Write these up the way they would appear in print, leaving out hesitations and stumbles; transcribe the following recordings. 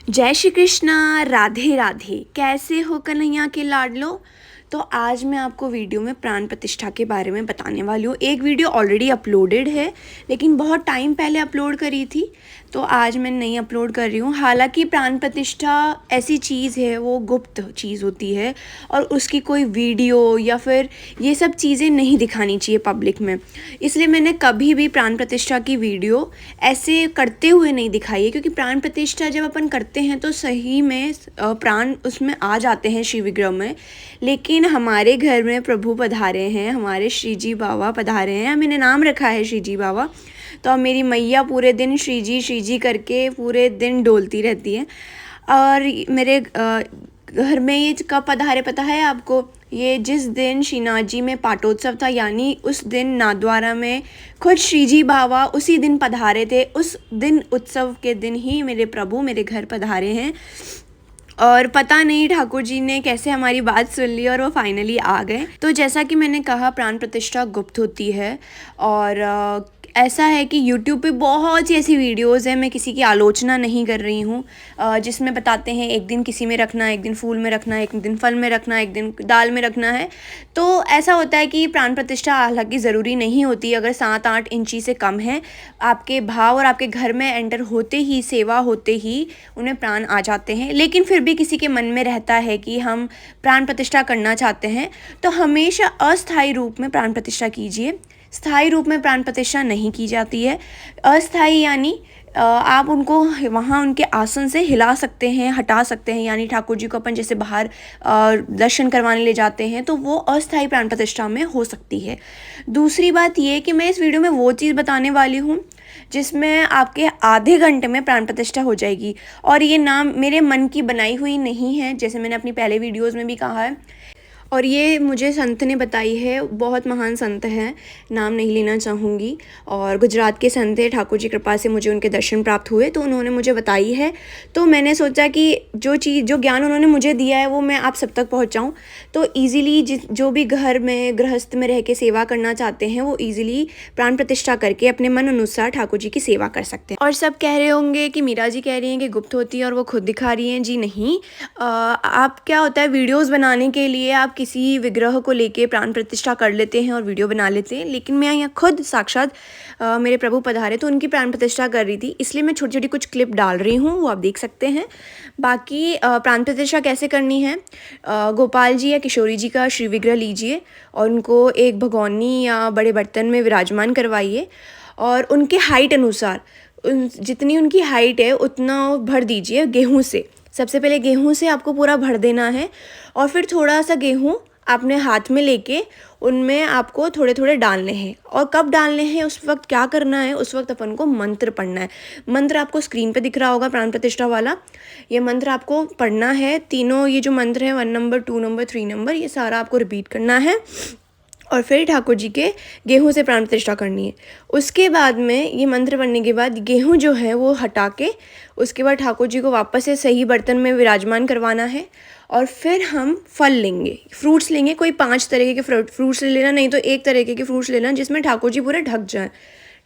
जय श्री कृष्णा। राधे राधे। कैसे हो कन्हैया के लाडलो। तो आज मैं आपको वीडियो में प्राण प्रतिष्ठा के बारे में बताने वाली हूँ। एक वीडियो ऑलरेडी अपलोडेड है लेकिन बहुत टाइम पहले अपलोड करी थी, तो आज मैं नहीं अपलोड कर रही हूँ। हालांकि प्राण प्रतिष्ठा ऐसी चीज़ है, वो गुप्त चीज़ होती है और उसकी कोई वीडियो या फिर ये सब चीज़ें नहीं दिखानी चाहिए पब्लिक में। इसलिए मैंने कभी भी प्राण प्रतिष्ठा की वीडियो ऐसे करते हुए नहीं दिखाई है, क्योंकि प्राण प्रतिष्ठा जब अपन करते हैं तो सही में प्राण उसमें आ जाते हैं शिव विग्रह में। लेकिन हमारे घर में प्रभु पधारे हैं, हमारे श्री जी बाबा पधारे हैं, मैंने नाम रखा है श्री जी बाबा। तो अब मेरी मैया पूरे दिन श्री जी करके पूरे दिन डोलती रहती है। और मेरे घर में ये कब पधारे पता है आपको? ये जिस दिन श्रीनाथ जी में पाटोत्सव था, यानी उस दिन नाथद्वारा में खुद श्री जी बाबा उसी दिन पधारे थे। उस दिन उत्सव के दिन ही मेरे प्रभु मेरे घर पधारे हैं। और पता नहीं ठाकुर जी ने कैसे हमारी बात सुन ली और वो फाइनली आ गए। तो जैसा कि मैंने कहा, प्राण प्रतिष्ठा गुप्त होती है और ऐसा है कि YouTube पे बहुत सी ऐसी वीडियोस हैं, मैं किसी की आलोचना नहीं कर रही हूँ, जिसमें बताते हैं एक दिन किसी में रखना, एक दिन फूल में रखना, एक दिन फल में रखना, एक दिन दाल में रखना है। तो ऐसा होता है कि प्राण प्रतिष्ठा हालांकि ज़रूरी नहीं होती। अगर 7-8 इंची से कम है, आपके भाव और आपके घर में एंटर होते ही, सेवा होते ही उन्हें प्राण आ जाते हैं। लेकिन फिर भी किसी के मन में रहता है कि हम प्राण प्रतिष्ठा करना चाहते हैं, तो हमेशा अस्थायी रूप में प्राण प्रतिष्ठा कीजिए। स्थायी रूप में प्राण प्रतिष्ठा नहीं की जाती है। अस्थायी यानी आप उनको वहाँ उनके आसन से हिला सकते हैं, हटा सकते हैं। यानी ठाकुर जी को अपन जैसे बाहर दर्शन करवाने ले जाते हैं, तो वो अस्थायी प्राण प्रतिष्ठा में हो सकती है। दूसरी बात ये कि मैं इस वीडियो में वो चीज़ बताने वाली हूँ जिसमें आपके आधे घंटे में प्राण प्रतिष्ठा हो जाएगी। और ये नाम मेरे मन की बनाई हुई नहीं है, जैसे मैंने अपनी पहले वीडियोज़ में भी कहा है। और ये मुझे संत ने बताई है, बहुत महान संत हैं, नाम नहीं लेना चाहूँगी। और गुजरात के संत हैं, ठाकुर जी कृपा से मुझे उनके दर्शन प्राप्त हुए, तो उन्होंने मुझे बताई है। तो मैंने सोचा कि जो ज्ञान उन्होंने मुझे दिया है वो मैं आप सब तक पहुँचाऊँ। तो ईज़िली जो भी घर में गृहस्थ में रह के सेवा करना चाहते हैं, वो ईज़िली प्राण प्रतिष्ठा करके अपने मन अनुसार ठाकुर जी की सेवा कर सकते हैं। और सब कह रहे होंगे कि मीरा जी कह रही हैं कि गुप्त होती है और वो खुद दिखा रही हैं। जी नहीं, आप क्या होता है, वीडियोज़ बनाने के लिए आप किसी विग्रह को लेके प्राण प्रतिष्ठा कर लेते हैं और वीडियो बना लेते हैं। लेकिन मैं यहाँ खुद साक्षात मेरे प्रभु पधारे तो उनकी प्राण प्रतिष्ठा कर रही थी, इसलिए मैं छोटी छोटी कुछ क्लिप डाल रही हूँ, वो आप देख सकते हैं। बाकी प्राण प्रतिष्ठा कैसे करनी है, गोपाल जी या किशोरी जी का श्री विग्रह लीजिए और उनको एक भगोनी या बड़े बर्तन में विराजमान करवाइए और उनके हाइट अनुसार जितनी उनकी हाइट है उतना भर दीजिए गेहूँ से। सबसे पहले गेहूं से आपको पूरा भर देना है और फिर थोड़ा सा गेहूं अपने हाथ में लेके उनमें आपको थोड़े थोड़े डालने हैं। और कब डालने हैं, उस वक्त क्या करना है, उस वक्त अपन को मंत्र पढ़ना है। मंत्र आपको स्क्रीन पे दिख रहा होगा, प्राण प्रतिष्ठा वाला। ये मंत्र आपको पढ़ना है। तीनों ये जो मंत्र है, 1 नंबर 2 नंबर 3 नंबर, ये सारा आपको रिपीट करना है और फिर ठाकुर जी के गेहूं से प्राण प्रतिष्ठा करनी है। उसके बाद में ये मंत्र पढ़ने के बाद गेहूं जो है वो हटा के उसके बाद ठाकुर जी को वापस से सही बर्तन में विराजमान करवाना है। और फिर हम फल लेंगे, फ्रूट्स लेंगे। कोई 5 तरीके के फ्रूट्स ले लेना, नहीं तो एक तरीके के फ्रूट्स लेना जिसमें ठाकुर जी पूरे ढक जाएं।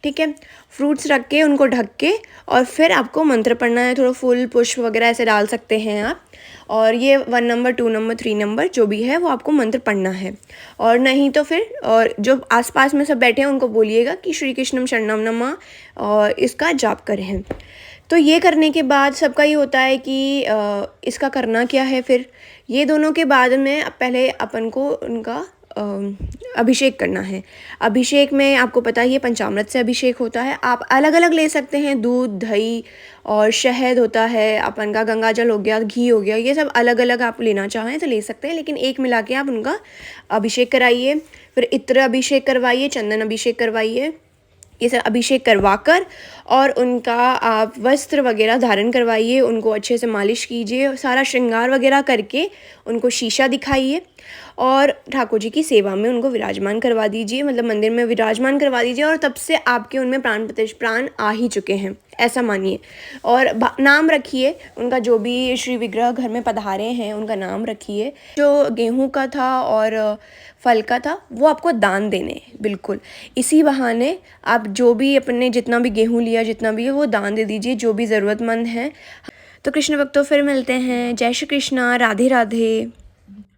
ठीक है, फ्रूट्स रख के उनको ढक के और फिर आपको मंत्र पढ़ना है। थोड़ा फूल पुष्प वगैरह ऐसे डाल सकते हैं आप। और ये 1 नंबर 2 नंबर 3 नंबर जो भी है वो आपको मंत्र पढ़ना है। और नहीं तो फिर और जो आसपास में सब बैठे हैं उनको बोलिएगा कि श्री कृष्णम शरणम नमः और इसका जाप करें। तो ये करने के बाद सबका ये होता है कि इसका करना क्या है। फिर ये दोनों के बाद में पहले अपन को उनका अभिषेक करना है। अभिषेक में आपको पता ही है पंचामृत से अभिषेक होता है। आप अलग अलग ले सकते हैं, दूध, दही और शहद होता है अपन का, गंगा जल हो गया, घी हो गया, ये सब अलग अलग आप लेना चाहें तो ले सकते हैं। लेकिन एक मिला के आप उनका अभिषेक कराइए। फिर इत्र अभिषेक करवाइए, चंदन अभिषेक करवाइए। ये सब अभिषेक करवाकर और उनका आप वस्त्र वगैरह धारण करवाइए, उनको अच्छे से मालिश कीजिए, सारा श्रृंगार वगैरह करके उनको शीशा दिखाइए और ठाकुर जी की सेवा में उनको विराजमान करवा दीजिए, मतलब मंदिर में विराजमान करवा दीजिए। और तब से आपके उनमें प्राण आ ही चुके हैं, ऐसा मानिए। और नाम रखिए उनका, जो भी श्री विग्रह घर में पधारे हैं उनका नाम रखिए। जो गेहूं का था और फल का था वो आपको दान देने, बिल्कुल इसी बहाने आप जो भी अपने जितना भी गेहूं लिया जितना भी है वो दान दे दीजिए, जो भी ज़रूरतमंद हैं। तो कृष्ण भक्तों फिर मिलते हैं। जय श्री कृष्णा, राधे राधे।